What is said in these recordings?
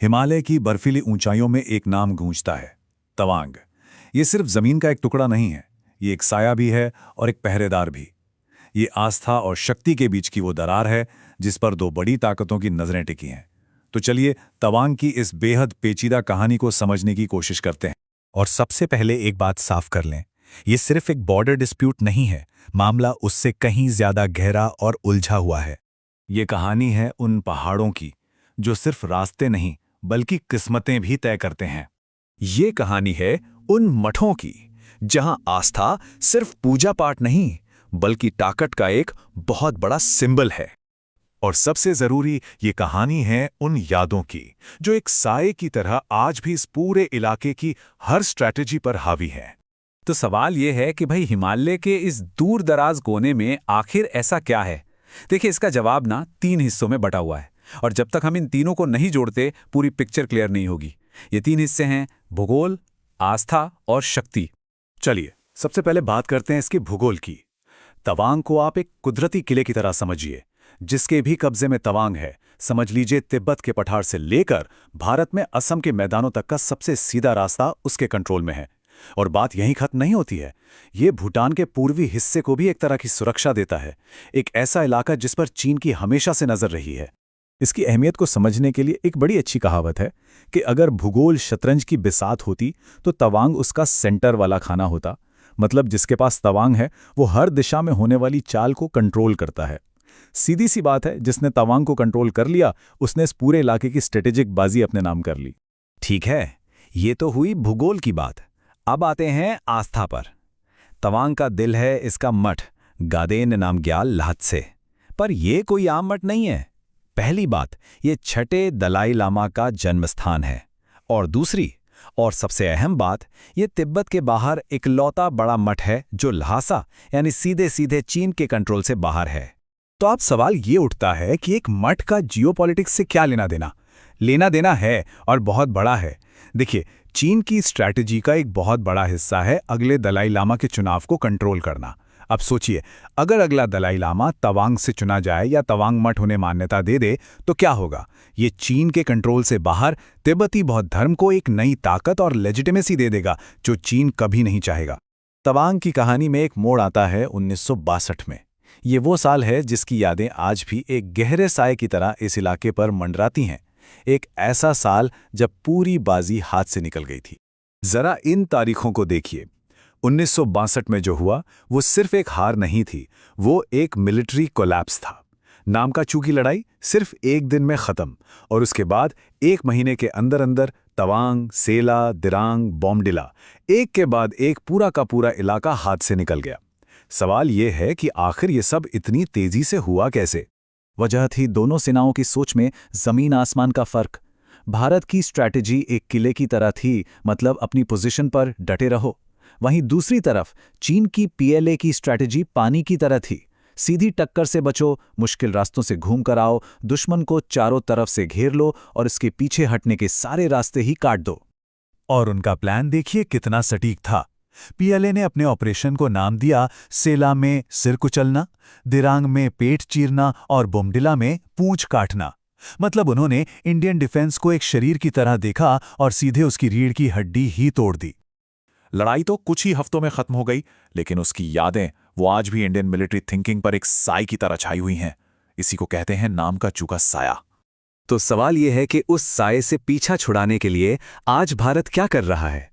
हिमालय की बर्फीली ऊंचाइयों में एक नाम गूंजता है, तवांग। ये सिर्फ जमीन का एक टुकड़ा नहीं है, ये एक साया भी है और एक पहरेदार भी। ये आस्था और शक्ति के बीच की वो दरार है जिस पर दो बड़ी ताकतों की नजरें टिकी हैं। तो चलिए तवांग की इस बेहद पेचीदा कहानी को समझने की कोशिश करते हैं। और सबसे पहले एक बात साफ कर लें, ये सिर्फ एक बॉर्डर डिस्प्यूट नहीं है, मामला उससे कहीं ज्यादा गहरा और उलझा हुआ है। ये कहानी है उन पहाड़ों की जो सिर्फ रास्ते नहीं बल्कि किस्मतें भी तय करते हैं। ये कहानी है उन मठों की जहां आस्था सिर्फ पूजा पाठ नहीं बल्कि ताकत का एक बहुत बड़ा सिंबल है। और सबसे जरूरी ये कहानी है उन यादों की जो एक साए की तरह आज भी इस पूरे इलाके की हर स्ट्रैटेजी पर हावी है। तो सवाल ये है कि भाई हिमालय के इस दूर दराज कोने में आखिर ऐसा क्या है। देखिए, इसका जवाब ना 3 हिस्सों में बटा हुआ है और जब तक हम इन तीनों को नहीं जोड़ते पूरी पिक्चर क्लियर नहीं होगी। ये 3 हिस्से हैं भूगोल, आस्था और शक्ति। चलिए सबसे पहले बात करते हैं इसके भूगोल की। तवांग को आप एक कुदरती किले की तरह समझिए, जिसके भी कब्जे में तवांग है। समझ लीजिए तिब्बत के पठार से लेकर भारत में असम के मैदानों तक का सबसे सीधा रास्ता उसके कंट्रोल में है। और बात यहीं खत्म नहीं होती है, ये भूटान के पूर्वी हिस्से को भी एक तरह की सुरक्षा देता है, एक ऐसा इलाका जिस पर चीन की हमेशा से नजर रही है। इसकी अहमियत को समझने के लिए एक बड़ी अच्छी कहावत है कि अगर भूगोल शतरंज की बिसात होती तो तवांग उसका सेंटर वाला खाना होता। मतलब जिसके पास तवांग है वो हर दिशा में होने वाली चाल को कंट्रोल करता है। सीधी सी बात है, जिसने तवांग को कंट्रोल कर लिया उसने इस पूरे इलाके की स्ट्रेटेजिक बाजी अपने नाम कर ली। ठीक है, ये तो हुई भूगोल की बात। अब आते हैं आस्था पर। तवांग का दिल है इसका मठ गादेन नामग्याल लाहत्से। पर यह कोई आम मठ नहीं है। पहली बात, ये छठे दलाई लामा का जन्मस्थान है। और दूसरी और सबसे अहम बात, ये तिब्बत के बाहर इकलौता बड़ा मठ है जो ल्हासा यानी सीधे सीधे चीन के कंट्रोल से बाहर है। तो अब सवाल ये उठता है कि एक मठ का जियोपॉलिटिक्स से क्या लेना देना? लेना देना है और बहुत बड़ा है। देखिए, चीन की स्ट्रैटेजी का एक बहुत बड़ा हिस्सा है अगले दलाई लामा के चुनाव को कंट्रोल करना। अब सोचिए, अगर अगला दलाई लामा तवांग से चुना जाए या तवांग मठ उन्हें मान्यता दे दे तो क्या होगा? ये चीन के कंट्रोल से बाहर तिब्बती बौद्ध धर्म को एक नई ताकत और लेजिटिमेसी दे देगा जो चीन कभी नहीं चाहेगा। तवांग की कहानी में एक मोड़ आता है 1962 में। ये वो साल है जिसकी यादें आज भी एक गहरे साए की तरह इस इलाके पर मंडराती हैं। एक ऐसा साल जब पूरी बाजी हाथ से निकल गई थी। जरा इन तारीखों को देखिए। 1962 में जो हुआ वो सिर्फ एक हार नहीं थी, वो एक मिलिट्री कोलैप्स था। नामकाचू की लड़ाई सिर्फ एक दिन में खत्म और उसके बाद 1 महीने के अंदर अंदर तवांग, सेला, दिरांग, बोमडिला एक के बाद एक पूरा का पूरा इलाका हाथ से निकल गया। सवाल ये है कि आखिर ये सब इतनी तेजी से हुआ कैसे? वजह थी दोनों सेनाओं की सोच में जमीन आसमान का फर्क। भारत की स्ट्रैटेजी एक किले की तरह थी, मतलब अपनी पोजीशन पर डटे रहो। वहीं दूसरी तरफ चीन की पीएलए की स्ट्रैटेजी पानी की तरह थी, सीधी टक्कर से बचो, मुश्किल रास्तों से घूम कर आओ, दुश्मन को चारों तरफ से घेर लो और इसके पीछे हटने के सारे रास्ते ही काट दो। और उनका प्लान देखिए कितना सटीक था। पीएलए ने अपने ऑपरेशन को नाम दिया सेला में सिर कुचलना, दिरांग में पेट चीरना और बोमडिला में पूंछ काटना। मतलब उन्होंने इंडियन डिफेंस को एक शरीर की तरह देखा और सीधे उसकी रीढ़ की हड्डी ही तोड़ दी। लड़ाई तो कुछ ही हफ्तों में खत्म हो गई, लेकिन उसकी यादें वो आज भी इंडियन मिलिट्री थिंकिंग पर एक साए की तरह छाई हुई हैं। इसी को कहते हैं नाम का चूका साया। तो सवाल यह है कि उस साए से पीछा छुड़ाने के लिए आज भारत क्या कर रहा है?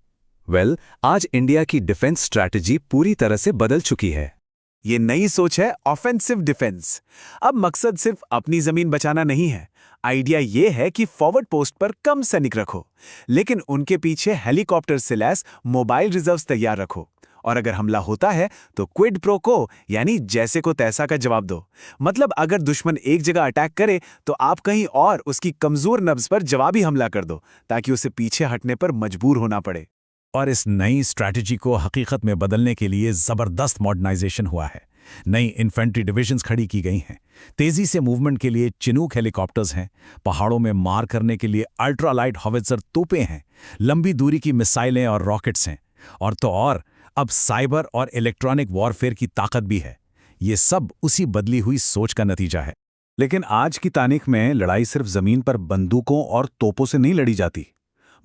आज इंडिया की डिफेंस स्ट्रैटेजी पूरी तरह से बदल चुकी है। ये नई सोच है ऑफेंसिव डिफेंस। अब मकसद सिर्फ अपनी जमीन बचाना नहीं है। आइडिया ये है कि फॉरवर्ड पोस्ट पर कम सैनिक रखो, लेकिन उनके पीछे हेलीकॉप्टर से लैस मोबाइल रिजर्व्स तैयार रखो। और अगर हमला होता है तो क्विड प्रो को, यानी जैसे को तैसा का जवाब दो। मतलब अगर दुश्मन एक जगह अटैक करे तो आप कहीं और उसकी कमजोर नब्ज पर जवाबी हमला कर दो, ताकि उसे पीछे हटने पर मजबूर होना पड़े। और इस नई स्ट्रैटेजी को हकीकत में बदलने के लिए जबरदस्त मॉडर्नाइजेशन हुआ है। नई इन्फेंट्री डिविजन्स खड़ी की गई हैं, तेजी से मूवमेंट के लिए चिनूक हेलीकॉप्टर्स हैं, पहाड़ों में मार करने के लिए अल्ट्रालाइट हॉवित्जर तोपें हैं, लंबी दूरी की मिसाइलें और रॉकेट्स हैं, और तो और अब साइबर और इलेक्ट्रॉनिक वॉरफेयर की ताकत भी है। ये सब उसी बदली हुई सोच का नतीजा है। लेकिन आज की तारीख में लड़ाई सिर्फ जमीन पर बंदूकों और तोपों से नहीं लड़ी जाती।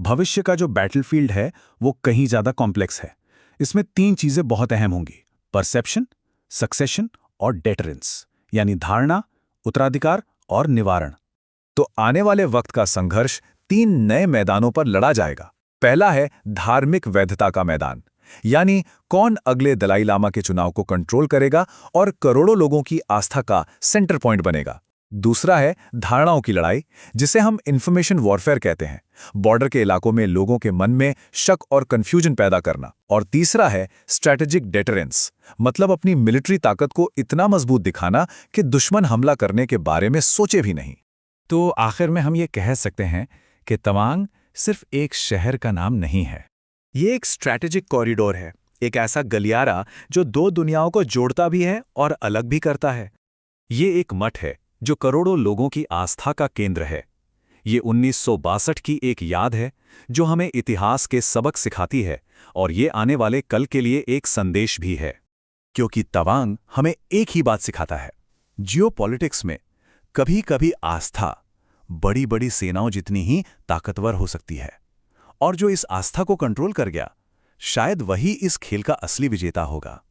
भविष्य का जो बैटलफील्ड है वो कहीं ज्यादा कॉम्प्लेक्स है। इसमें 3 चीजें बहुत अहम होंगी: परसेप्शन, सक्सेशन और डेटरेंस, यानी धारणा, उत्तराधिकार और निवारण। तो आने वाले वक्त का संघर्ष 3 नए मैदानों पर लड़ा जाएगा। पहला है धार्मिक वैधता का मैदान, यानी कौन अगले दलाई लामा के चुनाव को कंट्रोल करेगा और करोड़ों लोगों की आस्था का सेंटर पॉइंट बनेगा। दूसरा है धारणाओं की लड़ाई, जिसे हम इंफॉर्मेशन वॉरफेयर कहते हैं, बॉर्डर के इलाकों में लोगों के मन में शक और कंफ्यूजन पैदा करना। और तीसरा है स्ट्रैटेजिक डेटरेंस, मतलब अपनी मिलिट्री ताकत को इतना मजबूत दिखाना कि दुश्मन हमला करने के बारे में सोचे भी नहीं। तो आखिर में हम ये कह सकते हैं कि तवांग सिर्फ एक शहर का नाम नहीं है। ये एक स्ट्रैटेजिक कॉरिडोर है, एक ऐसा गलियारा जो 2 दुनियाओं को जोड़ता भी है और अलग भी करता है। ये एक मठ है जो करोड़ों लोगों की आस्था का केंद्र है। ये 1962 की एक याद है जो हमें इतिहास के सबक सिखाती है, और ये आने वाले कल के लिए एक संदेश भी है। क्योंकि तवांग हमें एक ही बात सिखाता है, जियोपॉलिटिक्स में कभी-कभी आस्था बड़ी बड़ी सेनाओं जितनी ही ताकतवर हो सकती है, और जो इस आस्था को कंट्रोल कर गया, शायद वही इस खेल का असली विजेता होगा।